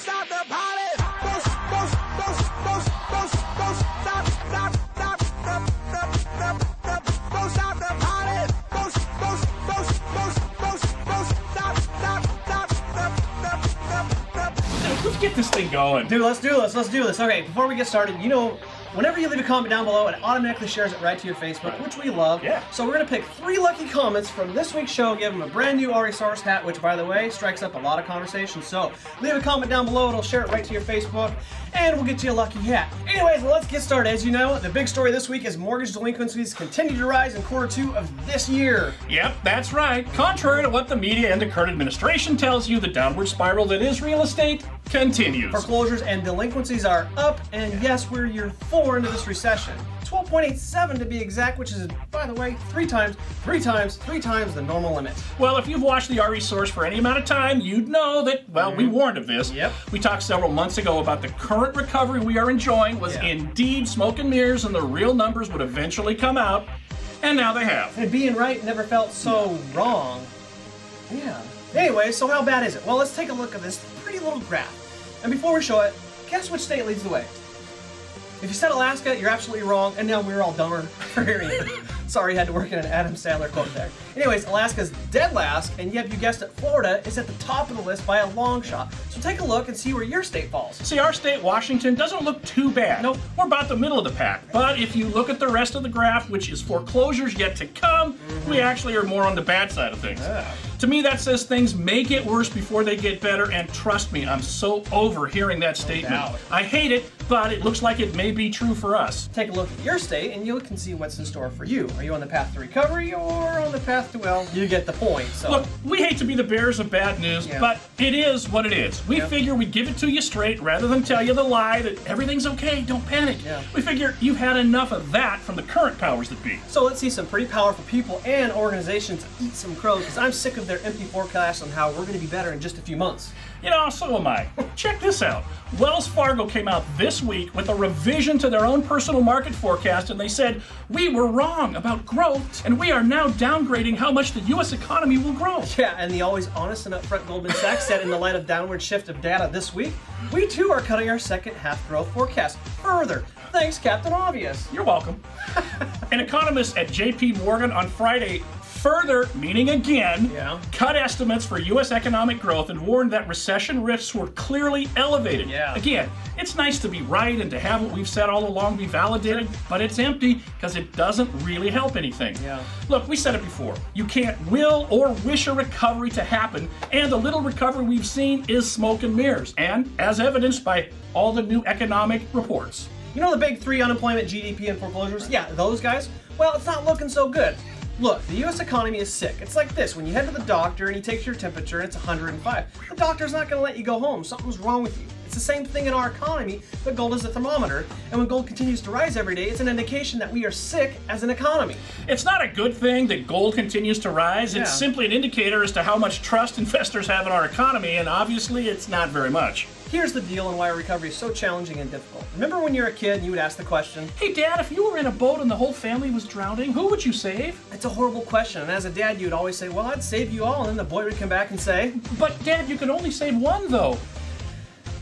stop the party. Don't stop the party. Let's get this thing going. Dude, let's do this. Okay, before we get started, you know, whenever you leave a comment down below, it automatically shares it right to your Facebook, which we love. Yeah. So we're going to pick 3 lucky comments from this week's show, give them a brand new RE Source hat, which, by the way, strikes up a lot of conversation. So leave a comment down below, it'll share it right to your Facebook, and we'll get you a lucky hat. Anyways, let's get started. As you know, the big story this week is mortgage delinquencies continue to rise in Q2 of this year. Yep, that's right. Contrary to what the media and the current administration tells you, the downward spiral that is real estate continues. Foreclosures and delinquencies are up, and yes, we're year 4 into this recession. 12.87 to be exact, which is, by the way, three times the normal limit. Well, if you've watched the RE Source for any amount of time, you'd know that, well, we warned of this. Yep. We talked several months ago about the current recovery we are enjoying was indeed smoke and mirrors, and the real numbers would eventually come out, and now they have. And being right never felt so wrong. Yeah. Anyway, so how bad is it? Well, let's take a look at this pretty little graph. And before we show it, guess which state leads the way? If you said Alaska, you're absolutely wrong, and now we're all dumber for hearing it. Sorry, had to work in an Adam Sandler quote there. Anyways, Alaska's dead last, and yet you guessed it, Florida is at the top of the list by a long shot. So take a look and see where your state falls. See, our state, Washington, doesn't look too bad. Nope. We're about the middle of the pack. But if you look at the rest of the graph, which is foreclosures yet to come, we actually are more on the bad side of things. Yeah. To me, that says things may get worse before they get better, and trust me, I'm so over hearing that statement. doubt. I hate it, but it looks like it may be true for us. Take a look at your state, and you can see what's in store for you. Are you on the path to recovery, or on the path to, well, you get the point. So Look, we hate to be the bearers of bad news, but it is what it is. We figure we'd give it to you straight rather than tell you the lie that everything's okay, don't panic. Yeah. We figure you've had enough of that from the current powers that be. So let's see some pretty powerful people and organizations eat some crow, because I'm sick of their empty forecasts on how we're going to be better in just a few months. You know, so am I. Check this out. Wells Fargo came out this week with a revision to their own personal market forecast, and they said, we were wrong about growth, and we are now downgrading how much the U.S. economy will grow. Yeah, and the always honest and upfront Goldman Sachs said in the light of downward shift of data this week, we too are cutting our second half growth forecast further. Thanks, Captain Obvious. You're welcome. An economist at J.P. Morgan on Friday further, meaning again, cut estimates for U.S. economic growth and warned that recession risks were clearly elevated. Yeah. Again, it's nice to be right and to have what we've said all along be validated, but it's empty because it doesn't really help anything. Yeah. Look, we said it before. You can't will or wish a recovery to happen, and the little recovery we've seen is smoke and mirrors, and as evidenced by all the new economic reports. You know the big 3: unemployment, GDP, and foreclosures? Yeah, those guys? Well, it's not looking so good. Look, the U.S. economy is sick. It's like this. When you head to the doctor and he takes your temperature and it's 105, the doctor's not going to let you go home. Something's wrong with you. It's the same thing in our economy, but gold is a thermometer, and when gold continues to rise every day, it's an indication that we are sick as an economy. It's not a good thing that gold continues to rise. It's simply an indicator as to how much trust investors have in our economy, and obviously it's not very much. Here's the deal and why recovery is so challenging and difficult. Remember when you were a kid and you would ask the question, hey Dad, if you were in a boat and the whole family was drowning, who would you save? It's a horrible question, and as a dad you would always say, well, I'd save you all, and then the boy would come back and say, but Dad, you can only save one though.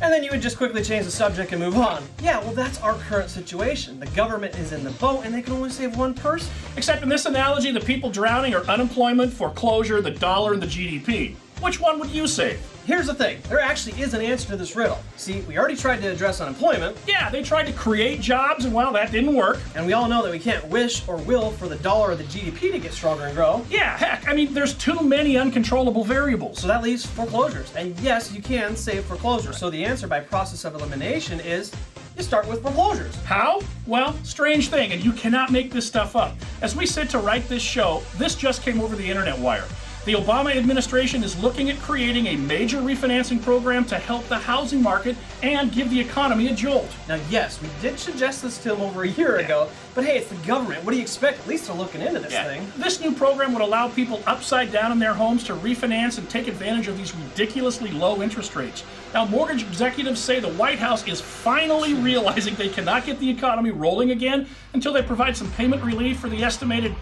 And then you would just quickly change the subject and move on. Yeah, well, that's our current situation. The government is in the boat and they can only save one person. Except in this analogy, the people drowning are unemployment, foreclosure, the dollar, and the GDP. Which one would you save? Here's the thing, there actually is an answer to this riddle. See, we already tried to address unemployment. Yeah, they tried to create jobs, and well, that didn't work. And we all know that we can't wish or will for the dollar or the GDP to get stronger and grow. Yeah, heck, I mean, there's too many uncontrollable variables. So that leaves foreclosures. And yes, you can save foreclosures. So the answer by process of elimination is you start with foreclosures. How? Well, strange thing, and you cannot make this stuff up. As we sit to write this show, this just came over the internet wire. The Obama administration is looking at creating a major refinancing program to help the housing market and give the economy a jolt. Now, yes, we did suggest this to them over a year ago, but hey, it's the government. What do you expect? At least they're looking into this thing. This new program would allow people upside down in their homes to refinance and take advantage of these ridiculously low interest rates. Now, mortgage executives say the White House is finally realizing they cannot get the economy rolling again until they provide some payment relief for the estimated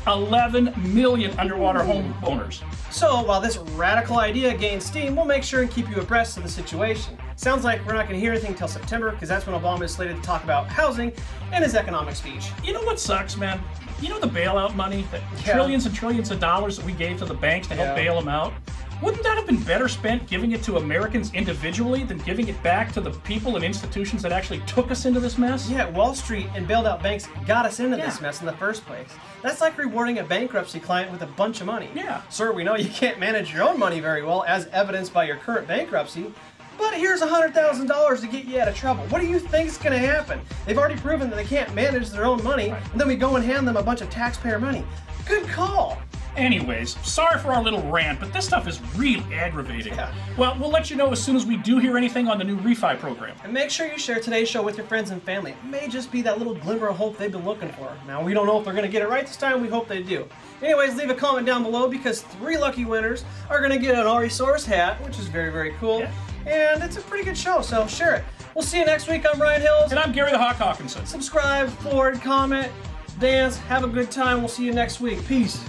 11 million underwater homeowners. So while this radical idea gains steam, we'll make sure and keep you abreast of the situation. Sounds like we're not going to hear anything until September, because that's when Obama is slated to talk about housing in his economic speech. You know what sucks, man? You know the bailout money, the Yeah. trillions and trillions of dollars that we gave to the banks to help Yeah. bail them out? Wouldn't that have been better spent giving it to Americans individually than giving it back to the people and institutions that actually took us into this mess? Yeah, Wall Street and bailed out banks got us into this Yeah. mess in the first place. That's like rewarding a bankruptcy client with a bunch of money. Yeah. Sir, we know you can't manage your own money very well, as evidenced by your current bankruptcy, but here's $100,000 to get you out of trouble. What do you think's gonna happen? They've already proven that they can't manage their own money, Right. and then we go and hand them a bunch of taxpayer money. Good call. Anyways, sorry for our little rant, but this stuff is really aggravating. Yeah. Well, we'll let you know as soon as we do hear anything on the new refi program. And make sure you share today's show with your friends and family. It may just be that little glimmer of hope they've been looking for. Now, we don't know if they're going to get it right this time. We hope they do. Anyways, leave a comment down below, because 3 lucky winners are going to get an Ari Source hat, which is very, very cool. Yeah. And it's a pretty good show, so share it. We'll see you next week. I'm Ryan Hills. And I'm Gary the Hawk Hawkinson. Subscribe, forward, comment, dance, have a good time. We'll see you next week. Peace.